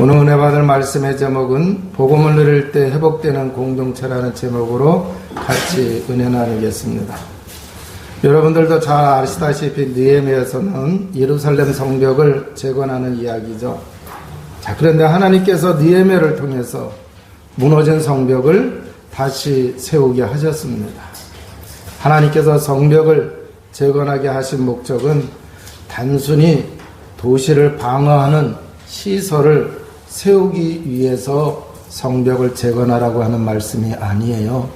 오늘 은혜 받을 말씀의 제목은 복음을 누릴 때 회복되는 공동체라는 제목으로 같이 은혜 나누겠습니다. 여러분들도 잘 아시다시피 느헤미야서는 예루살렘 성벽을 재건하는 이야기죠. 자, 그런데 하나님께서 느헤미야를 통해서 무너진 성벽을 다시 세우게 하셨습니다. 하나님께서 성벽을 재건하게 하신 목적은 단순히 도시를 방어하는 시설을 세우기 위해서 성벽을 재건하라고 하는 말씀이 아니에요.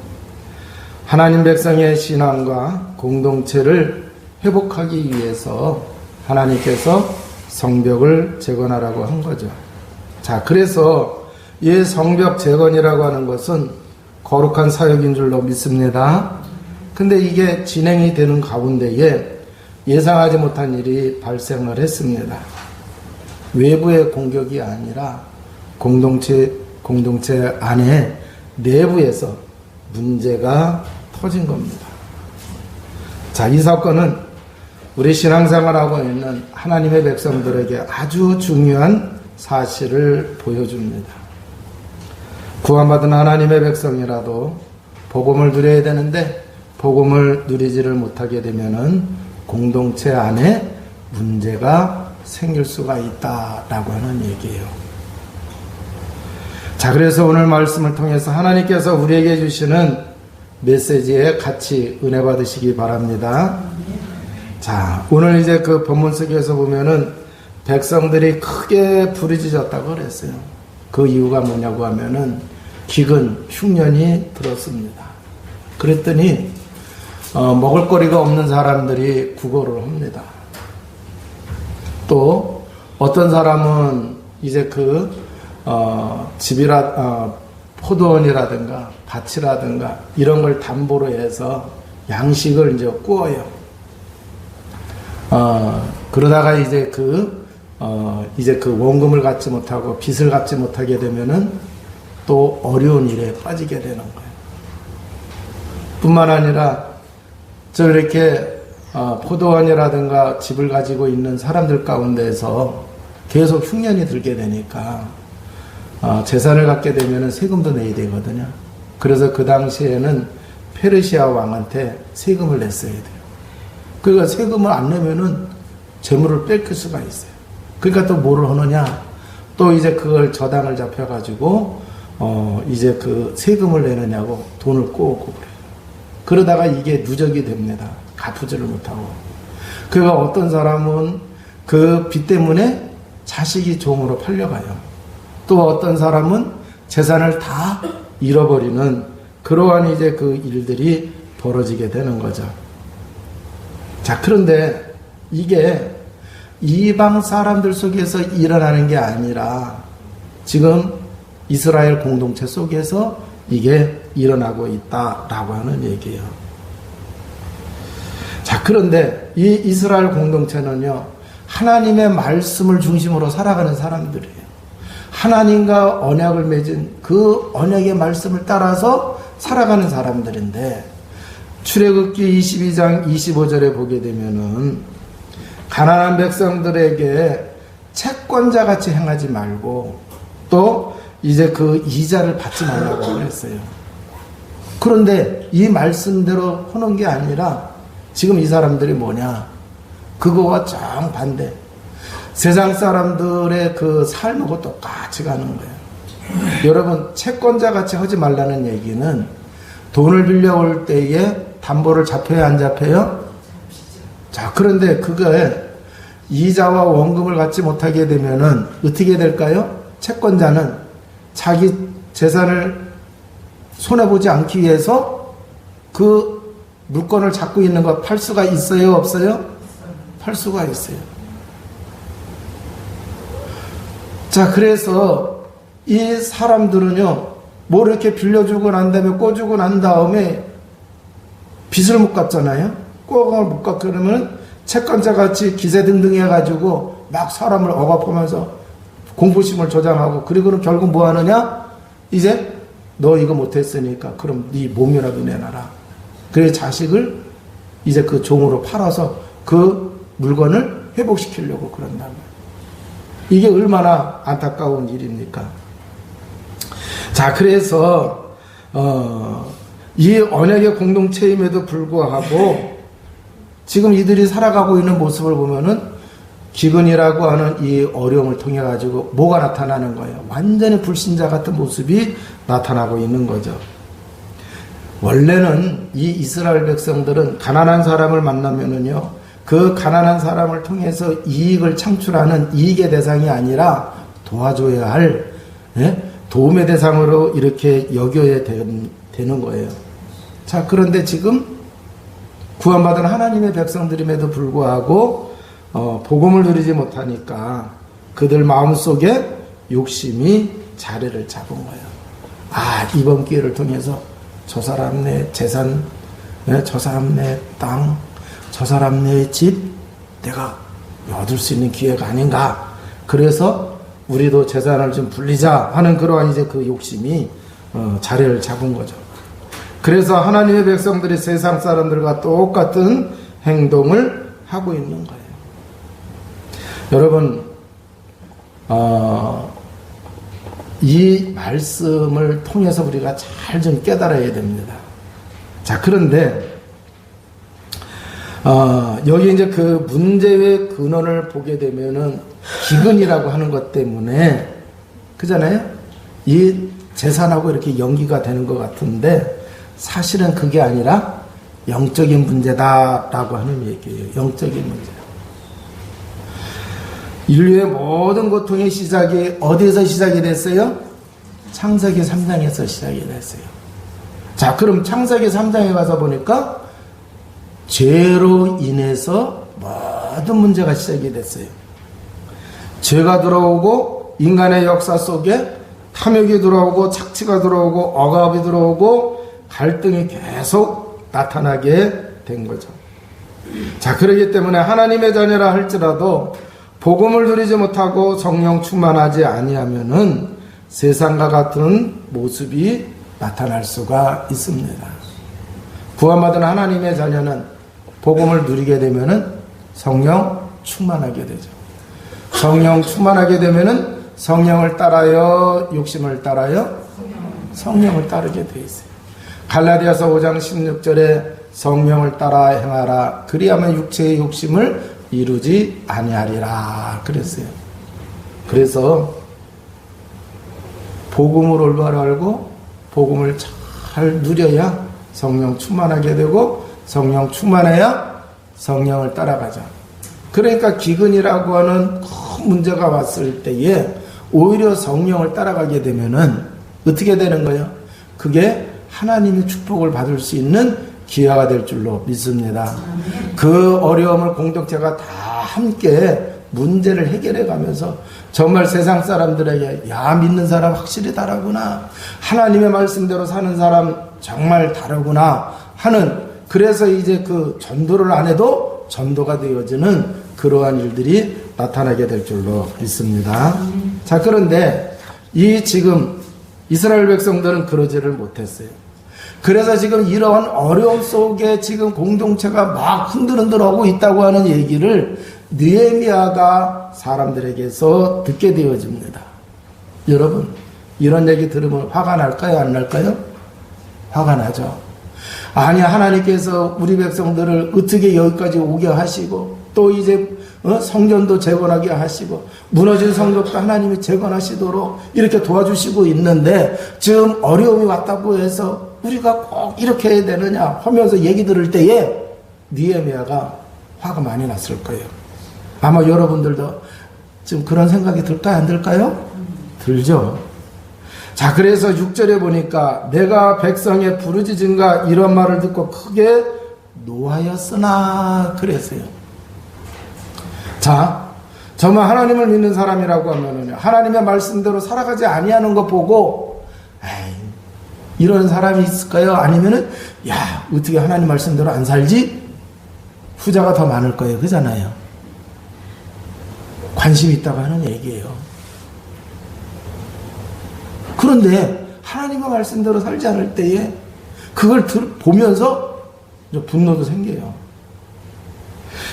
하나님 백성의 신앙과 공동체를 회복하기 위해서 하나님께서 성벽을 재건하라고 한 거죠. 자, 그래서 이 성벽 재건이라고 하는 것은 거룩한 사역인 줄로 믿습니다. 근데 이게 진행이 되는 가운데에 예상하지 못한 일이 발생을 했습니다. 외부의 공격이 아니라 공동체 안에 내부에서 문제가 터진 겁니다. 자, 이 사건은 우리 신앙생활하고 있는 하나님의 백성들에게 아주 중요한 사실을 보여줍니다. 구원받은 하나님의 백성이라도 복음을 누려야 되는데 복음을 누리지를 못하게 되면은 공동체 안에 문제가 생길 수가 있다라고 하는 얘기예요. 자, 그래서 오늘 말씀을 통해서 하나님께서 우리에게 주시는 메시지에 같이 은혜 받으시기 바랍니다. 자, 오늘 이제 그 본문 속에서 보면은 백성들이 크게 부르짖었다고 그랬어요. 그 이유가 뭐냐고 하면은 기근, 흉년이 들었습니다. 그랬더니 먹을거리가 없는 사람들이 구걸을 합니다. 또 어떤 사람은 이제 집이라 포도원이라든가 밭이라든가 이런 걸 담보로 해서 양식을 이제 구워요. 그러다가 이제 그 원금을 갚지 못하고 빚을 갚지 못하게 되면은 또 어려운 일에 빠지게 되는 거예요. 뿐만 아니라 이렇게 포도원이라든가 집을 가지고 있는 사람들 가운데서 계속 흉년이 들게 되니까 재산을 갖게 되면 세금도 내야 되거든요. 그래서 그 당시에는 페르시아 왕한테 세금을 냈어야 돼요. 그러니까 세금을 안 내면은 재물을 뺏길 수가 있어요. 그러니까 또 뭐를 하느냐? 또 이제 그걸 저당을 잡혀가지고 이제 그 세금을 내느냐고 돈을 꼬고 그래요. 그러다가 이게 누적이 됩니다. 갚지를 못하고. 그가 어떤 사람은 그 빚 때문에 자식이 종으로 팔려가요. 또 어떤 사람은 재산을 다 잃어버리는 그러한 이제 그 일들이 벌어지게 되는 거죠. 자, 그런데 이게 이방 사람들 속에서 일어나는 게 아니라 지금 이스라엘 공동체 속에서 이게 일어나고 있다라고 하는 얘기예요. 자, 그런데 이 이스라엘 공동체는요, 하나님의 말씀을 중심으로 살아가는 사람들이에요. 하나님과 언약을 맺은 그 언약의 말씀을 따라서 살아가는 사람들인데, 출애굽기 22장 25절에 보게 되면은 가나안 백성들에게 채권자 같이 행하지 말고 또 이제 그 이자를 받지 말라고 했어요. 그런데 이 말씀대로 하는 게 아니라 지금 이 사람들이 뭐냐? 그거와 정반대. 세상 사람들의 그 삶하고 똑같이 가는 거예요. 여러분, 채권자 같이 하지 말라는 얘기는 돈을 빌려올 때에 담보를 잡혀야 안 잡혀요? 자, 그런데 그거에 이자와 원금을 갖지 못하게 되면은 어떻게 될까요? 채권자는 자기 재산을 손해보지 않기 위해서 그 물건을 잡고 있는 거 팔 수가 있어요? 없어요? 팔 수가 있어요. 자, 그래서 이 사람들은요, 뭐 이렇게 빌려주고 난 다음에 꿔주고 난 다음에 빚을 못 갚잖아요? 꿔을 못 갚고 그러면 채권자 같이 기세등등 해가지고 막 사람을 억압하면서 공포심을 조장하고, 그리고는 결국 뭐 하느냐? 이제 너 이거 못했으니까 그럼 네 몸이라도 내놔라. 그래 자식을 이제 그 종으로 팔아서 그 물건을 회복시키려고 그런단 말이에요. 이게 얼마나 안타까운 일입니까? 자, 그래서 이 언약의 공동체임에도 불구하고 지금 이들이 살아가고 있는 모습을 보면은 기근이라고 하는 이 어려움을 통해 가지고 뭐가 나타나는 거예요? 완전히 불신자 같은 모습이 나타나고 있는 거죠. 원래는 이 이스라엘 백성들은 가난한 사람을 만나면은요, 그 가난한 사람을 통해서 이익을 창출하는 이익의 대상이 아니라 도와줘야 할, 도움의 대상으로 이렇게 여겨야 되는 거예요. 자, 그런데 지금 구원받은 하나님의 백성들임에도 불구하고 복음을 누리지 못하니까 그들 마음속에 욕심이 자리를 잡은 거예요. 아, 이번 기회를 통해서 저 사람 내 재산, 저 사람 내 땅, 저 사람 내 집 내가 얻을 수 있는 기회가 아닌가. 그래서 우리도 재산을 좀 불리자 하는 그러한 이제 그 욕심이 자리를 잡은 거죠. 그래서 하나님의 백성들이 세상 사람들과 똑같은 행동을 하고 있는 거예요. 여러분, 이 말씀을 통해서 우리가 잘 좀 깨달아야 됩니다. 자, 그런데 여기 이제 그 문제의 근원을 보게 되면은 기근이라고 하는 것 때문에, 그잖아요? 이 재산하고 이렇게 연기가 되는 것 같은데 사실은 그게 아니라 영적인 문제다라고 하는 얘기예요. 영적인 문제. 인류의 모든 고통의 시작이 어디에서 시작이 됐어요? 창세기 3장에서 시작이 됐어요. 자, 그럼 창세기 3장에 가서 보니까 죄로 인해서 모든 문제가 시작이 됐어요. 죄가 들어오고 인간의 역사 속에 탐욕이 들어오고 착취가 들어오고 억압이 들어오고 갈등이 계속 나타나게 된 거죠. 자, 그렇기 때문에 하나님의 자녀라 할지라도 복음을 누리지 못하고 성령 충만하지 아니하면은 세상과 같은 모습이 나타날 수가 있습니다. 구원받은 하나님의 자녀는 복음을 누리게 되면은 성령 충만하게 되죠. 성령 충만하게 되면은 성령을 따라요, 욕심을 따라요, 성령을 따르게 돼 있어요. 갈라디아서 5장 16절에 성령을 따라 행하라. 그리하면 육체의 욕심을 이루지 아니하리라 그랬어요. 그래서 복음을 올바로 알고 복음을 잘 누려야 성령 충만하게 되고 성령 충만해야 성령을 따라가자. 그러니까 기근이라고 하는 큰 문제가 왔을 때에 오히려 성령을 따라가게 되면은 어떻게 되는 거예요? 그게 하나님의 축복을 받을 수 있는 기회가 될 줄로 믿습니다. 그 어려움을 공동체가 다 함께 문제를 해결해 가면서 정말 세상 사람들에게 야, 믿는 사람 확실히 다르구나, 하나님의 말씀대로 사는 사람 정말 다르구나 하는, 그래서 이제 그 전도를 안 해도 전도가 되어지는 그러한 일들이 나타나게 될 줄로 믿습니다. 자, 그런데 이 지금 이스라엘 백성들은 그러지를 못했어요. 그래서 지금 이러한 어려움 속에 지금 공동체가 막 흔들흔들하고 있다고 하는 얘기를 느헤미야가 사람들에게서 듣게 되어집니다. 여러분, 이런 얘기 들으면 화가 날까요? 안 날까요? 화가 나죠. 아니, 하나님께서 우리 백성들을 어떻게 여기까지 오게 하시고 또 이제 성전도 재건하게 하시고 무너진 성벽도 하나님이 재건하시도록 이렇게 도와주시고 있는데 지금 어려움이 왔다고 해서 우리가 꼭 이렇게 해야 되느냐 하면서 얘기 들을 때에 느헤미야가 화가 많이 났을 거예요. 아마 여러분들도 지금 그런 생각이 들까요? 안 들까요? 들죠. 자, 그래서 6절에 보니까 내가 백성의 부르짖음과 이런 말을 듣고 크게 노하였으나 그랬어요. 자, 정말 하나님을 믿는 사람이라고 하면은 하나님의 말씀대로 살아가지 아니하는 거 보고 에이, 이런 사람이 있을까요? 아니면은 야, 어떻게 하나님 말씀대로 안 살지? 후자가 더 많을 거예요. 그잖아요. 관심이 있다고 하는 얘기예요. 그런데 하나님의 말씀대로 살지 않을 때에 그걸 보면서 분노도 생겨요.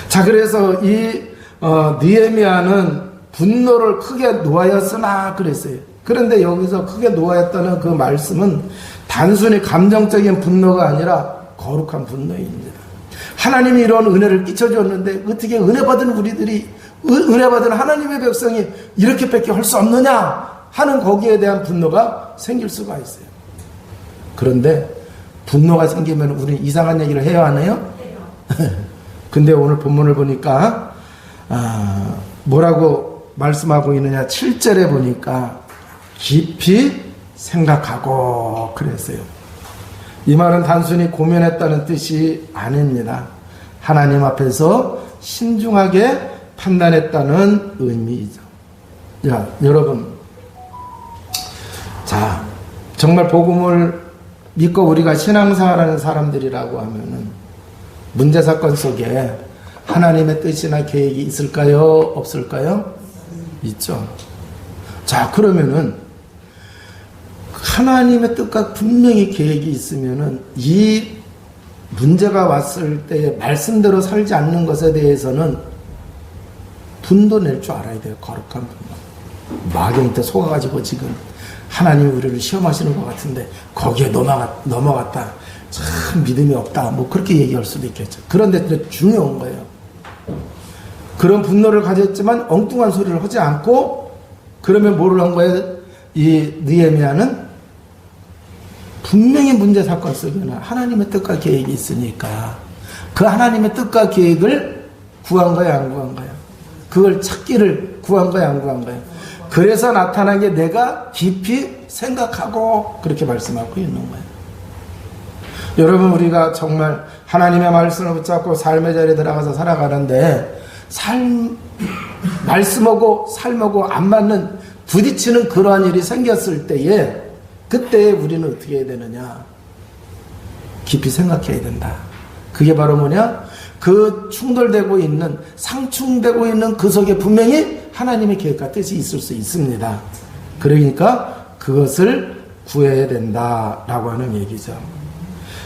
자, 그래서 이 느헤미야는 분노를 크게 놓아였으나 그랬어요. 그런데 여기서 크게 놓아였다는 그 말씀은 단순히 감정적인 분노가 아니라 거룩한 분노입니다. 하나님이 이런 은혜를 끼쳐줬는데 어떻게 은혜 받은 우리들이, 은혜 받은 하나님의 백성이 이렇게밖에 할 수 없느냐 하는 거기에 대한 분노가 생길 수가 있어요. 그런데 분노가 생기면 우리는 이상한 얘기를 해야 하나요? 근데 오늘 본문을 보니까 뭐라고 말씀하고 있느냐, 7절에 보니까 깊이 생각하고 그랬어요. 이 말은 단순히 고민했다는 뜻이 아닙니다. 하나님 앞에서 신중하게 판단했다는 의미이죠. 자, 여러분, 자, 정말 복음을 믿고 우리가 신앙생활하는 사람들이라고 하면은 문제 사건 속에 하나님의 뜻이나 계획이 있을까요? 없을까요? 있죠. 자, 그러면은 하나님의 뜻과 분명히 계획이 있으면은 이 문제가 왔을 때 말씀대로 살지 않는 것에 대해서는 분도 낼 줄 알아야 돼요. 거룩한 분도. 마귀한테 속아가지고 지금 하나님이 우리를 시험하시는 것 같은데 거기에 넘어갔다. 참 믿음이 없다. 뭐 그렇게 얘기할 수도 있겠죠. 그런데 중요한 거예요. 그런 분노를 가졌지만 엉뚱한 소리를 하지 않고, 그러면 뭐를 한 거예요? 이 느헤미야는 분명히 문제 사건 속에는 하나님의 뜻과 계획이 있으니까 그 하나님의 뜻과 계획을 구한 거야, 안 구한 거야? 그걸 찾기를 구한 거야, 안 구한 거야? 그래서 나타난 게 내가 깊이 생각하고 그렇게 말씀하고 있는 거예요. 여러분, 우리가 정말 하나님의 말씀을 붙잡고 삶의 자리에 들어가서 살아가는데 말씀하고 삶하고 안 맞는, 부딪히는 그러한 일이 생겼을 때에 그때 우리는 어떻게 해야 되느냐? 깊이 생각해야 된다. 그게 바로 뭐냐? 그 충돌되고 있는, 상충되고 있는 그 속에 분명히 하나님의 계획과 뜻이 있을 수 있습니다. 그러니까 그것을 구해야 된다라고 하는 얘기죠.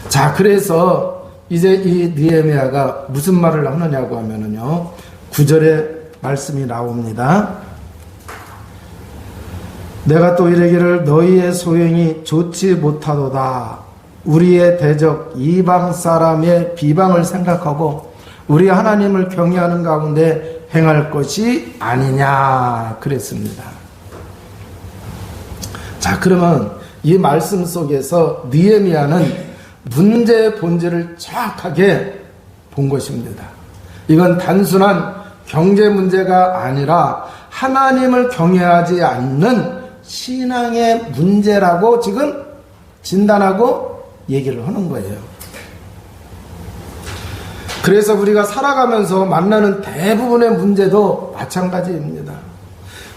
자, 그래서 이제 이 느헤미야가 무슨 말을 하느냐고 하면은요, 9절에 말씀이 나옵니다. 내가 또 이르기를 너희의 소행이 좋지 못하도다. 우리의 대적 이방 사람의 비방을 생각하고 우리 하나님을 경외하는 가운데 행할 것이 아니냐 그랬습니다. 자, 그러면 이 말씀 속에서 느헤미야는 문제의 본질을 정확하게 본 것입니다. 이건 단순한 경제 문제가 아니라 하나님을 경외하지 않는 신앙의 문제라고 지금 진단하고 얘기를 하는 거예요. 그래서 우리가 살아가면서 만나는 대부분의 문제도 마찬가지입니다.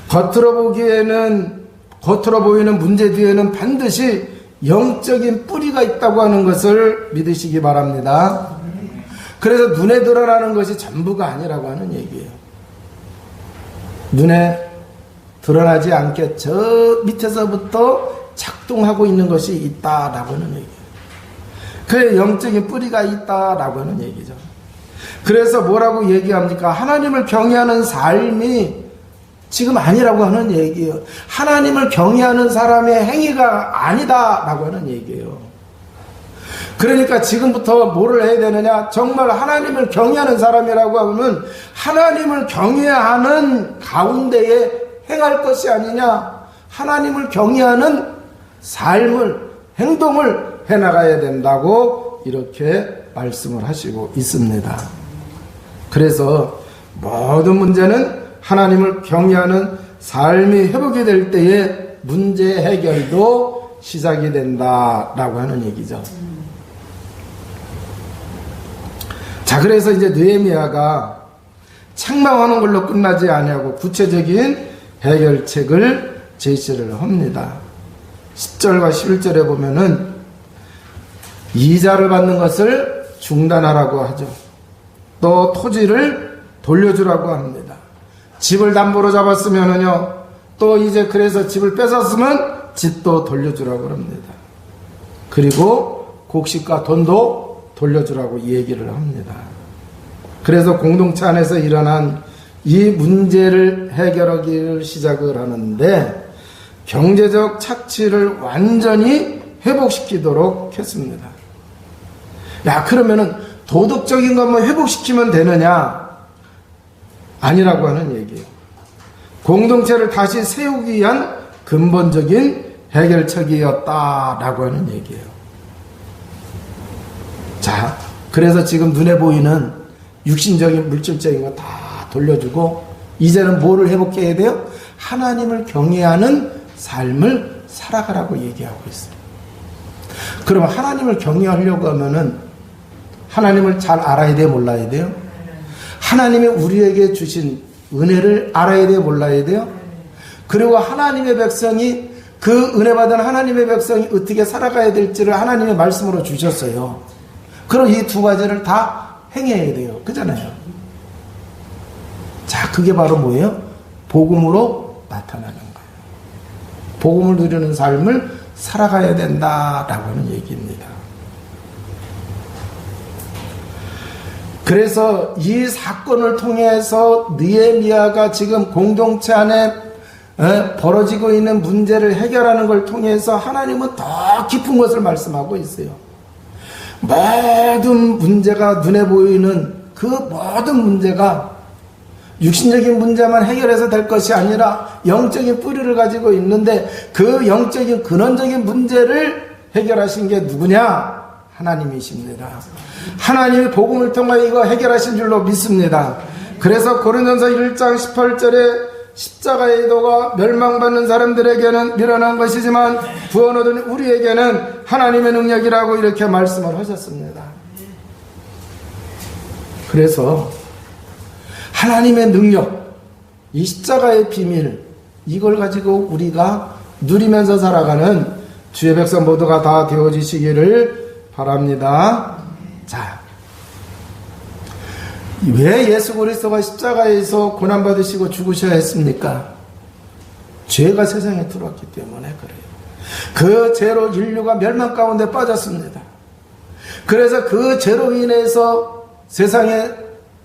겉으로 보이는 문제 뒤에는 반드시 영적인 뿌리가 있다고 하는 것을 믿으시기 바랍니다. 그래서 눈에 드러나는 것이 전부가 아니라고 하는 얘기예요. 눈에 드러나지 않게 저 밑에서부터 작동하고 있는 것이 있다라고 하는 얘기예요. 그의 영적인 뿌리가 있다라고 하는 얘기죠. 그래서 뭐라고 얘기합니까? 하나님을 경외하는 삶이 지금 아니라고 하는 얘기예요. 하나님을 경외하는 사람의 행위가 아니다라고 하는 얘기예요. 그러니까 지금부터 뭐를 해야 되느냐? 정말 하나님을 경외하는 사람이라고 하면 하나님을 경외하는 가운데에 행할 것이 아니냐? 하나님을 경외하는 삶을, 행동을 해나가야 된다고 이렇게 말씀을 하시고 있습니다. 그래서 모든 문제는 하나님을 경외하는 삶이 회복이 될 때에 문제 해결도 시작이 된다라고 하는 얘기죠. 자, 그래서 이제 느헤미야가 책망하는 걸로 끝나지 아니하고 구체적인 해결책을 제시를 합니다. 10절과 11절에 보면은 이자를 받는 것을 중단하라고 하죠. 또 토지를 돌려주라고 합니다. 집을 담보로 잡았으면은요, 또 이제 그래서 집을 뺏었으면 집도 돌려주라고 합니다. 그리고 곡식과 돈도 돌려주라고 얘기를 합니다. 그래서 공동체 안에서 일어난 이 문제를 해결하기를 시작을 하는데 경제적 착취를 완전히 회복시키도록 했습니다. 야, 그러면은 도덕적인 것만 회복시키면 되느냐? 아니라고 하는 얘기예요. 공동체를 다시 세우기 위한 근본적인 해결책이었다라고 하는 얘기예요. 자, 그래서 지금 눈에 보이는 육신적인 물질적인 거 다 돌려주고 이제는 뭐를 회복해야 돼요? 하나님을 경외하는 삶을 살아가라고 얘기하고 있어요. 그러면 하나님을 경외하려고 하면은 하나님을 잘 알아야 돼요? 몰라야 돼요? 하나님이 우리에게 주신 은혜를 알아야 돼요? 몰라야 돼요? 그리고 하나님의 백성이 그 은혜 받은 하나님의 백성이 어떻게 살아가야 될지를 하나님의 말씀으로 주셨어요. 그럼 이 두 가지를 다 행해야 돼요. 그잖아요. 자, 그게 바로 뭐예요? 복음으로 나타나는 거예요. 복음을 누리는 삶을 살아가야 된다라고 하는 얘기입니다. 그래서 이 사건을 통해서 느헤미야가 지금 공동체 안에 벌어지고 있는 문제를 해결하는 걸 통해서 하나님은 더 깊은 것을 말씀하고 있어요. 모든 문제가 눈에 보이는 그 모든 문제가 육신적인 문제만 해결해서 될 것이 아니라 영적인 뿌리를 가지고 있는데 그 영적인 근원적인 문제를 해결하신 게 누구냐? 하나님이십니다. 하나님이 복음을 통하여 이거 해결하신 줄로 믿습니다. 그래서 고린도전서 1장 18절에 십자가의 도가 멸망받는 사람들에게는 미련한 것이지만 구원 얻은 우리에게는 하나님의 능력이라고 이렇게 말씀을 하셨습니다. 그래서 하나님의 능력, 이 십자가의 비밀, 이걸 가지고 우리가 누리면서 살아가는 주의 백성 모두가 다 되어지시기를 바랍니다. 자, 왜 예수 그리스도가 십자가에서 고난받으시고 죽으셔야 했습니까? 죄가 세상에 들어왔기 때문에 그래요. 그 죄로 인류가 멸망 가운데 빠졌습니다. 그래서 그 죄로 인해서 세상에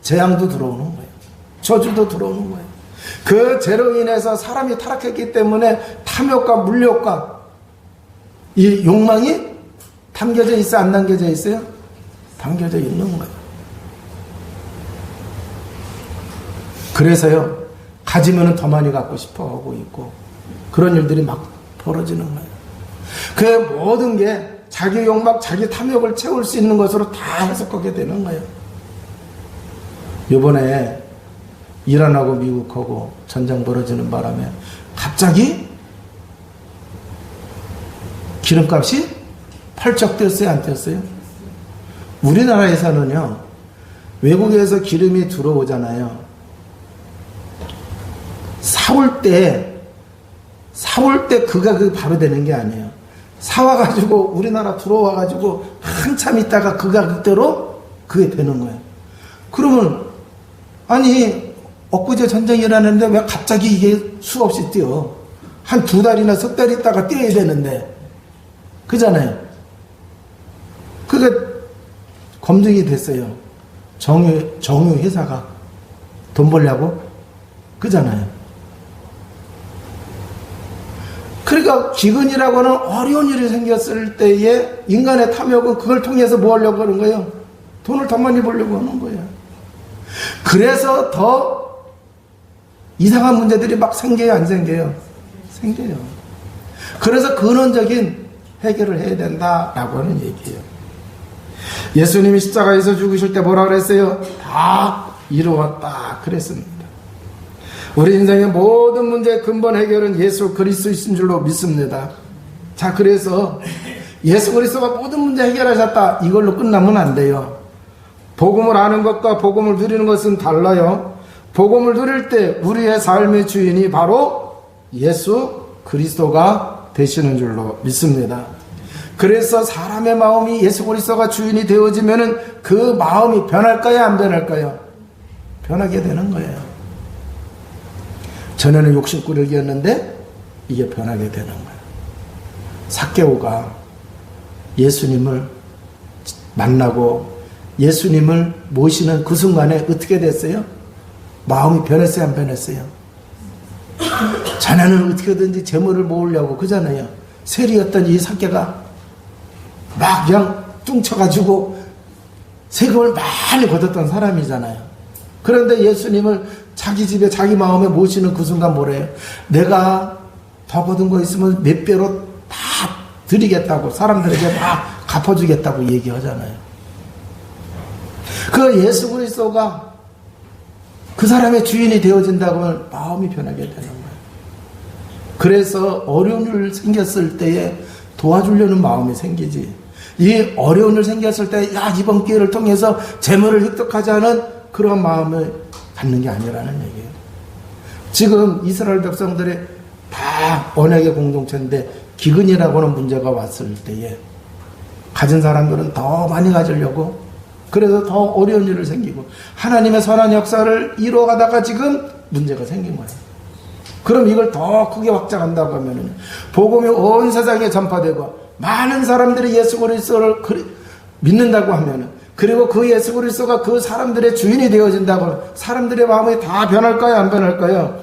재앙도 들어오는 거예요. 저주도 들어오는 거예요. 그 죄로 인해서 사람이 타락했기 때문에 탐욕과 물욕과 이 욕망이 담겨져 있어요? 안 담겨져 있어요? 담겨져 있는 거예요. 그래서요, 가지면은 더 많이 갖고 싶어 하고 있고, 그런 일들이 막 벌어지는 거예요. 그 모든 게 자기 욕망, 자기 탐욕을 채울 수 있는 것으로 다 해석하게 되는 거예요. 이번에 이란하고 미국하고 전쟁 벌어지는 바람에 갑자기 기름값이 펄쩍 뛰었어요? 안 뛰었어요? 우리나라에서는요, 외국에서 기름이 들어오잖아요. 사올 때 그 가격이 바로 되는 게 아니에요. 사와가지고 우리나라 들어와가지고 한참 있다가 그 가격대로 그게 되는 거예요. 그러면 아니 엊그제 전쟁이 일어났는데 왜 갑자기 이게 수없이 뛰어? 한 2달이나 석 달 있다가 뛰어야 되는데, 그잖아요. 그게 검증이 됐어요. 정유 회사가 돈 벌려고, 그잖아요. 그러니까 기근이라고 하는 어려운 일이 생겼을 때에 인간의 탐욕은 그걸 통해서 뭐 하려고 하는 거예요? 돈을 더 많이 벌려고 하는 거예요. 그래서 더 이상한 문제들이 막 생겨요, 안 생겨요? 생겨요. 그래서 근원적인 해결을 해야 된다라고 하는 얘기예요. 예수님이 십자가에서 죽으실 때 뭐라 그랬어요? 다 이루었다 그랬습니다. 우리 인생의 모든 문제의 근본 해결은 예수 그리스도이신 줄로 믿습니다. 자, 그래서 예수 그리스도가 모든 문제 해결하셨다, 이걸로 끝나면 안 돼요. 복음을 아는 것과 복음을 누리는 것은 달라요. 복음을 누릴 때 우리의 삶의 주인이 바로 예수 그리스도가 되시는 줄로 믿습니다. 그래서 사람의 마음이 예수 그리스도가 주인이 되어지면은 그 마음이 변할까요? 안 변할까요? 변하게 되는 거예요. 전에는 욕심꾸러기였는데 이게 변하게 되는 거예요. 삭개오가 예수님을 만나고 예수님을 모시는 그 순간에 어떻게 됐어요? 마음이 변했어요, 안 변했어요? 자네는 어떻게든지 재물을 모으려고 그잖아요. 세리였던 이 삭개가 막 그냥 뚱쳐가지고 세금을 많이 걷었던 사람이잖아요. 그런데 예수님을 자기 집에 자기 마음에 모시는 그 순간 뭐래요? 내가 더 거둔 거 있으면 몇 배로 다 드리겠다고, 사람들에게 다 갚아주겠다고 얘기하잖아요. 그 예수 그리스도가 그 사람의 주인이 되어진다고 하면 마음이 변하게 되는 거예요. 그래서 어려운 일 생겼을 때에 도와주려는 마음이 생기지. 이 어려운 일 생겼을 때, 야, 이번 기회를 통해서 재물을 획득하자는 그런 마음을 갖는 게 아니라는 얘기예요. 지금 이스라엘 백성들이 다 언약의 공동체인데 기근이라고 하는 문제가 왔을 때에 가진 사람들은 더 많이 가지려고, 그래서 더 어려운 일을 생기고 하나님의 선한 역사를 이루어가다가 지금 문제가 생긴 거예요. 그럼 이걸 더 크게 확장한다고 하면은 복음이 온 세상에 전파되고 많은 사람들이 예수 그리스도를 믿는다고 하면은, 그리고 그 예수 그리스도가 그 사람들의 주인이 되어진다고 하면 사람들의 마음이 다 변할까요, 안 변할까요?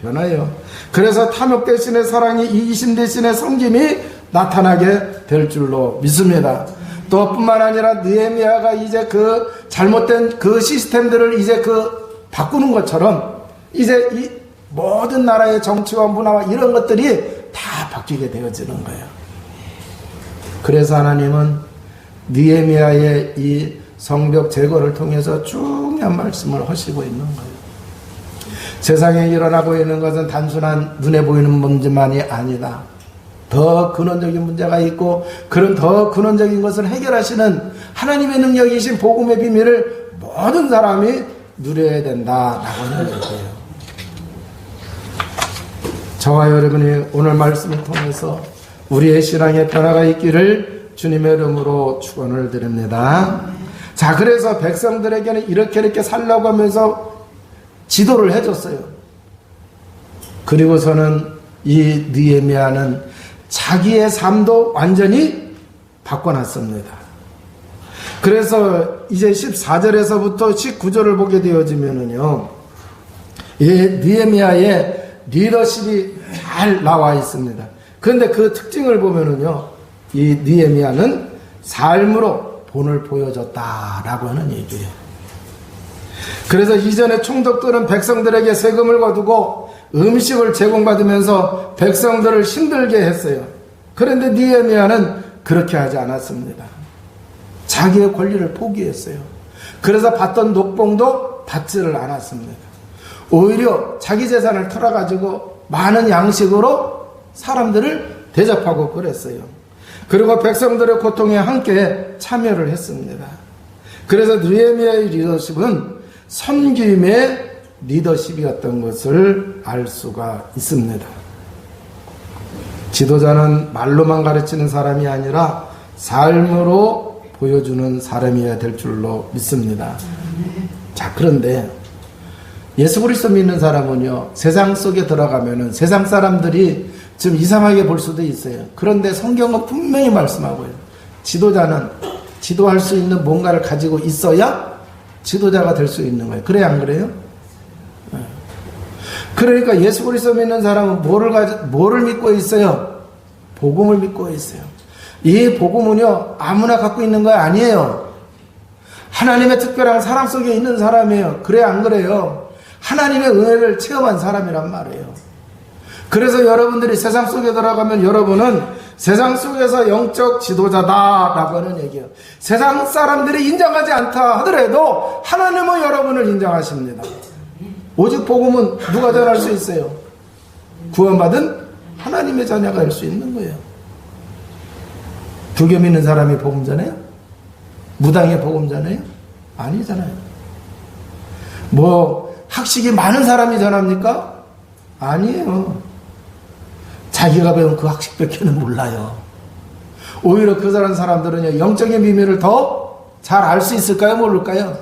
변해요. 그래서 탐욕 대신의 사랑이, 이기심 대신의 섬김이 나타나게 될 줄로 믿습니다. 또 뿐만 아니라 느헤미야가 이제 그 잘못된 그 시스템들을 이제 그 바꾸는 것처럼 이제 이 모든 나라의 정치와 문화와 이런 것들이 다 바뀌게 되어지는 거예요. 그래서 하나님은 느헤미야의 이 성벽 제거를 통해서 중요한 말씀을 하시고 있는 거예요. 세상에 일어나고 있는 것은 단순한 눈에 보이는 문제만이 아니다. 더 근원적인 문제가 있고, 그런 더 근원적인 것을 해결하시는 하나님의 능력이신 복음의 비밀을 모든 사람이 누려야 된다라고 하는 얘기예요. 저와 여러분이 오늘 말씀을 통해서 우리의 신앙의 변화가 있기를 주님의 이름으로 축원을 드립니다. 자, 그래서 백성들에게는 이렇게 살라고 하면서 지도를 해줬어요. 그리고서는 이 느헤미야는 자기의 삶도 완전히 바꿔놨습니다. 그래서 이제 14절에서부터 19절을 보게 되어지면은요, 이 느헤미야의 리더십이 잘 나와 있습니다. 그런데 그 특징을 보면은요, 이 느헤미야는 삶으로 본을 보여줬다라고 하는 얘기예요. 그래서 이전에 총독들은 백성들에게 세금을 거두고 음식을 제공받으면서 백성들을 힘들게 했어요. 그런데 느헤미야는 그렇게 하지 않았습니다. 자기의 권리를 포기했어요. 그래서 받던 녹봉도 받지를 않았습니다. 오히려 자기 재산을 털어가지고 많은 양식으로 사람들을 대접하고 그랬어요. 그리고 백성들의 고통에 함께 참여를 했습니다. 그래서 느헤미야의 리더십은 섬김의 리더십이었던 것을 알 수가 있습니다. 지도자는 말로만 가르치는 사람이 아니라 삶으로 보여주는 사람이어야 될 줄로 믿습니다. 자, 그런데 예수 그리스도 믿는 사람은요, 세상 속에 들어가면은 세상 사람들이 좀 이상하게 볼 수도 있어요. 그런데 성경은 분명히 말씀하고요, 지도자는 지도할 수 있는 뭔가를 가지고 있어야 지도자가 될 수 있는 거예요. 그래야 안 그래요? 그러니까 예수 그리스도 믿는 사람은 뭐를 믿고 있어요? 복음을 믿고 있어요. 이 복음은요, 아무나 갖고 있는 거 아니에요. 하나님의 특별한 사랑 속에 있는 사람이에요. 그래야 안 그래요? 하나님의 은혜를 체험한 사람이란 말이에요. 그래서 여러분들이 세상 속에 들어가면 여러분은 세상 속에서 영적 지도자다라고 하는 얘기예요. 세상 사람들이 인정하지 않다 하더라도 하나님은 여러분을 인정하십니다. 오직 복음은 누가 전할 수 있어요? 구원받은 하나님의 자녀가 할 수 있는 거예요. 불교 믿는 사람이 복음 전해요? 무당이 복음 전해요? 아니잖아요. 뭐 학식이 많은 사람이 전합니까? 아니에요. 자기가 배운 그 학식밖에는 몰라요. 오히려 그 사람들은요, 영적인 비밀을 더 잘 알 수 있을까요? 모를까요?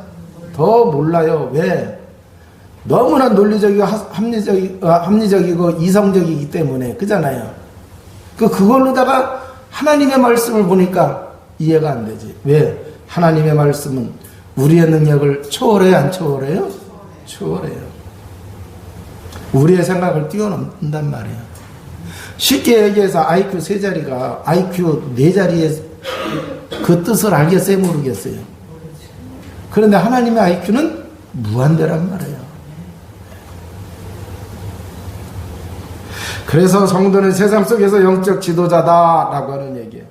더 몰라요. 왜? 너무나 논리적이고 합리적이고 이성적이기 때문에. 그잖아요. 그걸로다가 하나님의 말씀을 보니까 이해가 안 되지. 왜? 하나님의 말씀은 우리의 능력을 초월해요, 안 초월해요? 초월해요. 우리의 생각을 뛰어넘는단 말이에요. 쉽게 얘기해서 IQ 3자리가 IQ 4자리의 그 뜻을 알겠어요, 모르겠어요? 그런데 하나님의 IQ는 무한대란 말이에요. 그래서 성도는 세상 속에서 영적 지도자다라고 하는 얘기예요.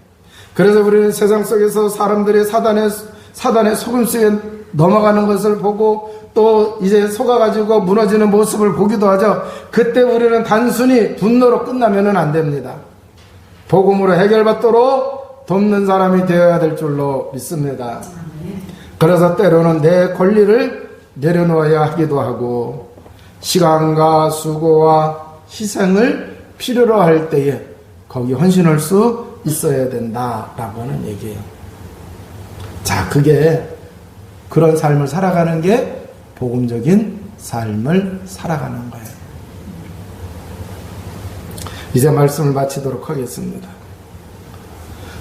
그래서 우리는 세상 속에서 사람들이 사단의 속임수에 넘어가는 것을 보고 또 이제 속아가지고 무너지는 모습을 보기도 하죠. 그때 우리는 단순히 분노로 끝나면 안 됩니다. 복음으로 해결받도록 돕는 사람이 되어야 될 줄로 믿습니다. 그래서 때로는 내 권리를 내려놓아야 하기도 하고 시간과 수고와 희생을 필요로 할 때에 거기 헌신할 수 있어야 된다라고 하는 얘기예요. 자, 그게 그런 삶을 살아가는 게 복음적인 삶을 살아가는 거예요. 이제 말씀을 마치도록 하겠습니다.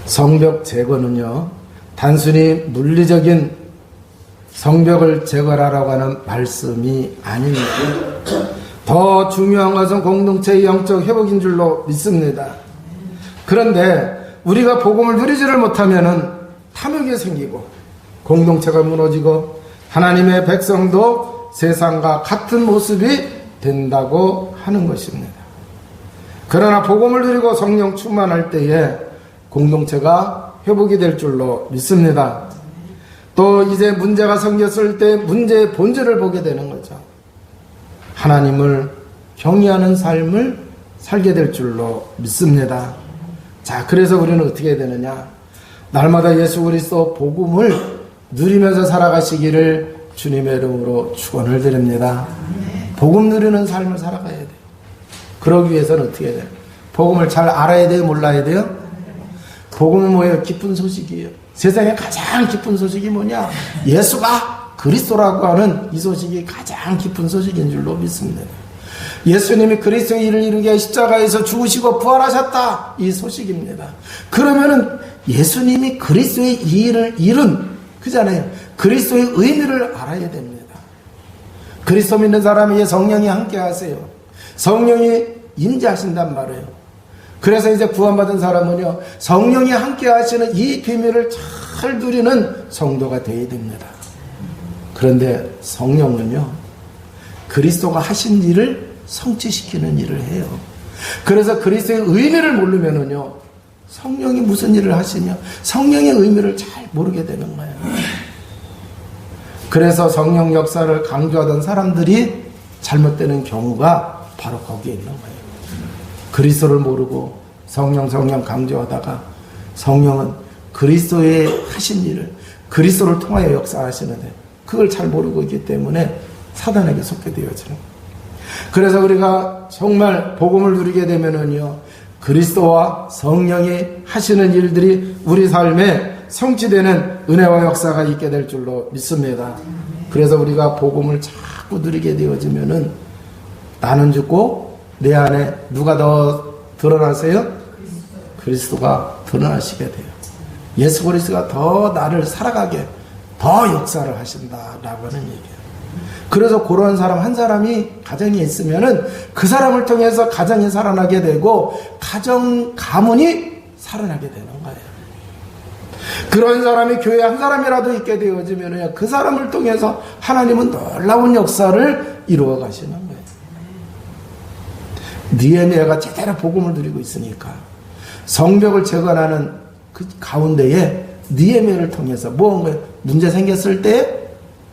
성벽 제거는요, 단순히 물리적인 성벽을 제거하라고 하는 말씀이 아닙니다. 더 중요한 것은 공동체의 영적 회복인 줄로 믿습니다. 그런데 우리가 복음을 누리지를 못하면은 탐욕이 생기고 공동체가 무너지고 하나님의 백성도 세상과 같은 모습이 된다고 하는 것입니다. 그러나 복음을 누리고 성령 충만할 때에 공동체가 회복이 될 줄로 믿습니다. 또 이제 문제가 생겼을 때 문제의 본질을 보게 되는 거죠. 하나님을 경외하는 삶을 살게 될 줄로 믿습니다. 자, 그래서 우리는 어떻게 해야 되느냐? 날마다 예수 그리스도 복음을 누리면서 살아가시기를 주님의 이름으로 축원을 드립니다. 복음 누리는 삶을 살아가야 돼요. 그러기 위해서는 어떻게 해야 돼요? 복음을 잘 알아야 돼요? 몰라야 돼요? 복음은 뭐예요? 기쁜 소식이에요. 세상에 가장 기쁜 소식이 뭐냐? 예수가 그리스도라고 하는 이 소식이 가장 기쁜 소식인 줄로 믿습니다. 예수님이 그리스도의 일을 이루게 하여 십자가에서 죽으시고 부활하셨다, 이 소식입니다. 그러면은 예수님이 그리스도의 일을 이룬 그잖아요. 그리스도의 의미를 알아야 됩니다. 그리스도 믿는 사람에게 성령이 함께 하세요. 성령이 임재하신단 말이에요. 그래서 이제 구원받은 사람은요, 성령이 함께 하시는 이 비밀을 잘 누리는 성도가 되어야 됩니다. 그런데 성령은요, 그리스도가 하신 일을 성취시키는 일을 해요. 그래서 그리스도의 의미를 모르면은요, 성령이 무슨 일을 하시며 성령의 의미를 잘 모르게 되는 거예요. 그래서 성령 역사를 강조하던 사람들이 잘못되는 경우가 바로 거기에 있는 거예요. 그리스도를 모르고 성령 강조하다가 성령은 그리스도의 하신 일을 그리스도를 통하여 역사하시는데 그걸 잘 모르고 있기 때문에 사단에게 속게 되어지는 거예요. 그래서 우리가 정말 복음을 누리게 되면은요, 그리스도와 성령이 하시는 일들이 우리 삶에 성취되는 은혜와 역사가 있게 될 줄로 믿습니다. 그래서 우리가 복음을 자꾸 누리게 되어지면은 나는 죽고 내 안에 누가 더 드러나세요? 그리스도가 드러나시게 돼요. 예수 그리스도가 더 나를 살아가게 더 역사를 하신다라고 하는 얘기예요. 그래서 그런 사람 한 사람이 가정에 있으면은 그 사람을 통해서 가정이 살아나게 되고 가정 가문이 살아나게 되는 거예요. 그런 사람이 교회 한 사람이라도 있게 되어지면은 그 사람을 통해서 하나님은 놀라운 역사를 이루어 가시는 거예요. 느헤미야가 제대로 복음을 누리고 있으니까 성벽을 재건하는 그 가운데에 느헤미야를 통해서 무언가 문제 생겼을 때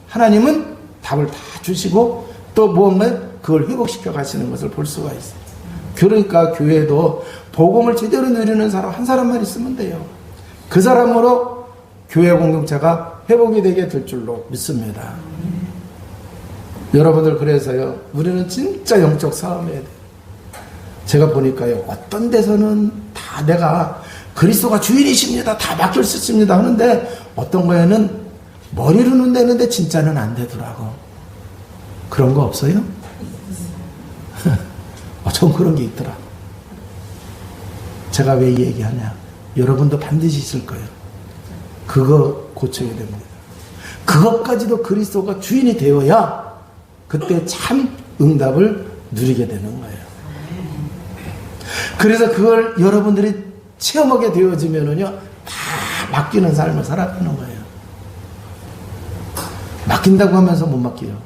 하나님은 답을 다 주시고 또 무언가 그걸 회복시켜 가시는 것을 볼 수가 있어요. 그러니까 교회도 복음을 제대로 누리는 사람 한 사람만 있으면 돼요. 그 사람으로 교회 공동체가 회복이 되게 될 줄로 믿습니다. 여러분들, 그래서요, 우리는 진짜 영적 싸움해야 돼요. 제가 보니까요, 어떤 데서는 다 내가 그리스도가 주인이십니다, 다 맡길 수 있습니다 하는데 어떤 거에는 머리로는 되는데 진짜는 안 되더라고. 그런 거 없어요? 전 그런 게 있더라. 제가 왜 이 얘기하냐? 여러분도 반드시 있을 거예요. 그거 고쳐야 됩니다. 그것까지도 그리스도가 주인이 되어야 그때 참 응답을 누리게 되는 거예요. 그래서 그걸 여러분들이 체험하게 되어지면은요, 다 맡기는 삶을 살아가는 거예요. 맡긴다고 하면서 못 맡겨요.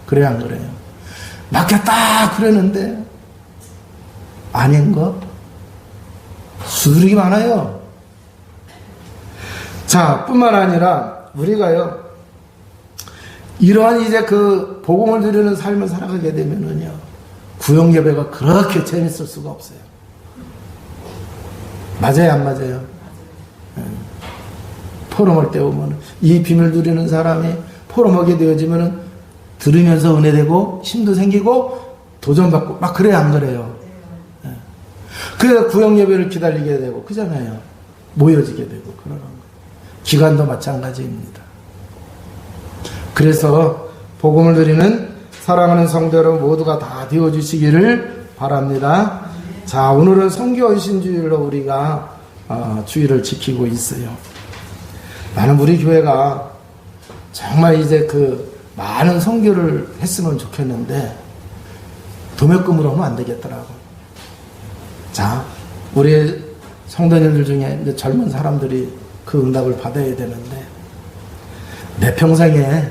그래요, 안 그래요? 맡겼다 그러는데 아닌 거 수두룩이 많아요. 자, 뿐만 아니라 우리가요, 이러한 이제 그 복음을 누리는 삶을 살아가게 되면은요, 구역 예배가 그렇게 재밌을 수가 없어요. 맞아요, 안 맞아요? 포럼할 때 보면 이 비밀 누리는 사람이 포럼하게 되어지면은 들으면서 은혜되고 힘도 생기고 도전받고 막 그래야 안 그래요? 그래서 구역 예배를 기다리게 되고 그잖아요. 모여지게 되고 그러는 거예요. 기간도 마찬가지입니다. 그래서 복음을 누리는 사랑하는 성도 여러분 모두가 다 되어주시기를 바랍니다. 자, 오늘은 성교신주일로 우리가 주일을 지키고 있어요. 나는 우리 교회가 정말 이제 그 많은 선교를 했으면 좋겠는데 도매금으로 하면 안 되겠더라고. 자, 우리 성도님들 중에 이제 젊은 사람들이 그 응답을 받아야 되는데 내 평생에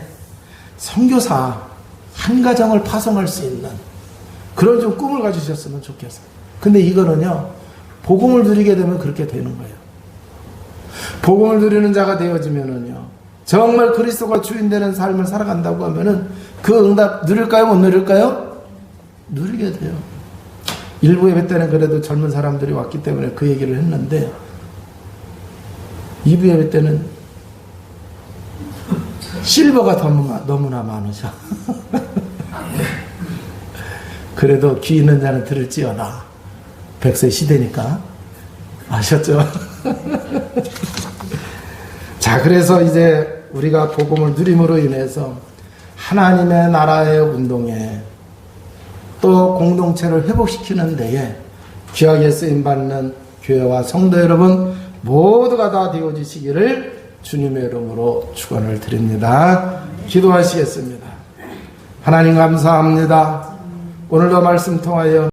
선교사 한 가정을 파송할 수 있는 그런 좀 꿈을 가지셨으면 좋겠어요. 근데 이거는요, 복음을 누리게 되면 그렇게 되는 거예요. 복음을 누리는 자가 되어지면은요, 정말 그리스도가 주인 되는 삶을 살아간다고 하면은 그 응답 누릴까요? 못 누릴까요? 누리게 돼요. 일부 예배 때는 그래도 젊은 사람들이 왔기 때문에 그 얘기를 했는데 2부 예배 때는 실버가 너무나 많으셔. 그래도 귀 있는 자는 들을지어다. 100세 시대니까. 아셨죠? 자, 그래서 이제 우리가 복음을 누림으로 인해서 하나님의 나라의 운동에 또 공동체를 회복시키는 데에 귀하게 쓰임받는 교회와 성도 여러분 모두가 다 되어주시기를 주님의 이름으로 축원을 드립니다. 기도하시겠습니다. 하나님 감사합니다. 오늘도 말씀 통하여